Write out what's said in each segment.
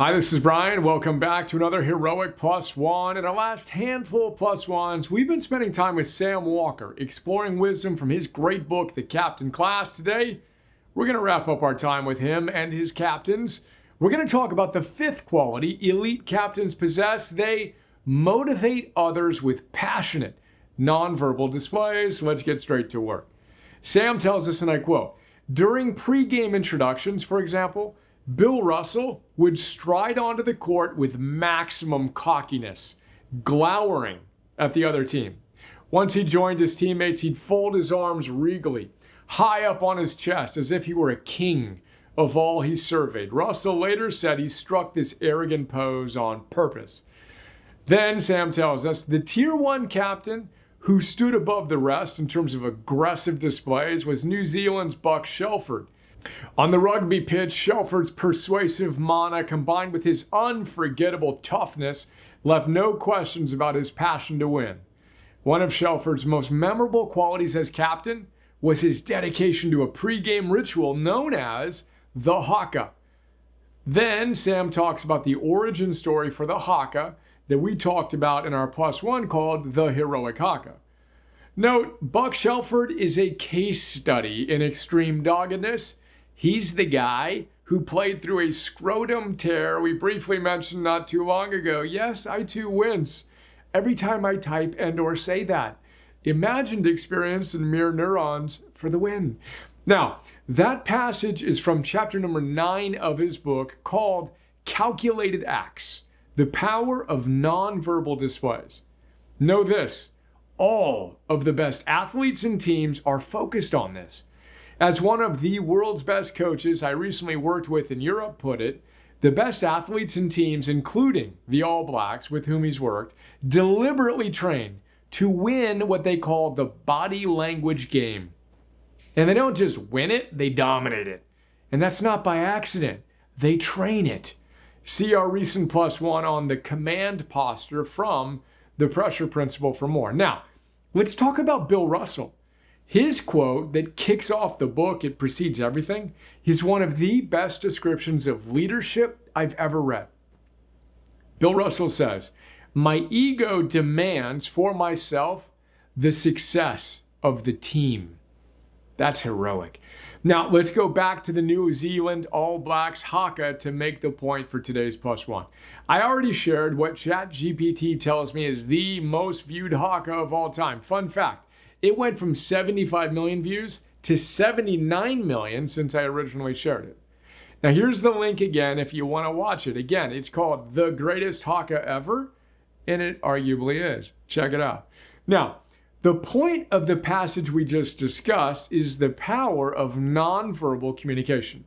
Hi, this is Brian. Welcome back to another Heroic Plus One. In our last handful of Plus Ones, we've been spending time with Sam Walker, exploring wisdom from his great book, The Captain Class. Today, we're going to wrap up our time with him and his captains. We're going to talk about the fifth quality elite captains possess. They motivate others with passionate, nonverbal displays. Let's get straight to work. Sam tells us, and I quote, during pre-game introductions, for example, Bill Russell would stride onto the court with maximum cockiness, glowering at the other team. Once he joined his teammates, he'd fold his arms regally, high up on his chest, as if he were a king of all he surveyed. Russell later said he struck this arrogant pose on purpose. Then, Sam tells us, the Tier 1 captain who stood above the rest in terms of aggressive displays was New Zealand's Buck Shelford. On the rugby pitch, Shelford's persuasive Maná combined with his unforgettable toughness left no questions about his passion to win. One of Shelford's most memorable qualities as captain was his dedication to a pre-game ritual known as the haka. Then Sam talks about the origin story for the haka that we talked about in our Plus One called the Heroic Haka. Note, Buck Shelford is a case study in extreme doggedness. He's the guy who played through a scrotum tear we briefly mentioned not too long ago. Yes, I too wince every time I type and or say that. Imagined experience and mere neurons for the win. Now, that passage is from chapter number 9 of his book called Calculated Acts, the Power of Nonverbal Displays. Know this, all of the best athletes and teams are focused on this. As one of the world's best coaches I recently worked with in Europe put it, the best athletes and teams, including the All Blacks with whom he's worked, deliberately train to win what they call the body language game. And they don't just win it, they dominate it. And that's not by accident. They train it. See our recent Plus One on the command posture from the pressure principle for more. Now, let's talk about Bill Russell. His quote that kicks off the book, it precedes everything, is one of the best descriptions of leadership I've ever read. Bill Russell says, "My ego demands for myself the success of the team." That's heroic. Now, let's go back to the New Zealand All Blacks haka to make the point for today's Plus One. I already shared what ChatGPT tells me is the most viewed haka of all time. Fun fact. It went from 75 million views to 79 million since I originally shared it. Now here's the link again if you want to watch it. Again, it's called The Greatest Haka Ever, and it arguably is. Check it out. Now, the point of the passage we just discussed is the power of nonverbal communication.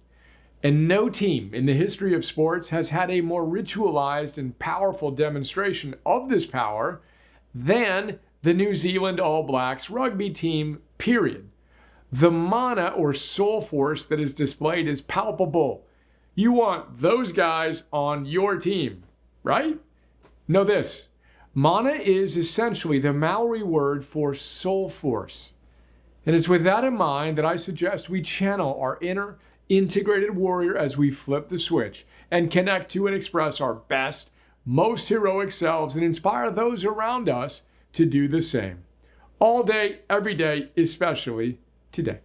And no team in the history of sports has had a more ritualized and powerful demonstration of this power than the New Zealand All Blacks rugby team, period. The mana or soul force that is displayed is palpable. You want those guys on your team, right? Know this, mana is essentially the Maori word for soul force. And it's with that in mind that I suggest we channel our inner integrated warrior as we flip the switch and connect to and express our best, most heroic selves and inspire those around us to do the same. All day, every day, especially today.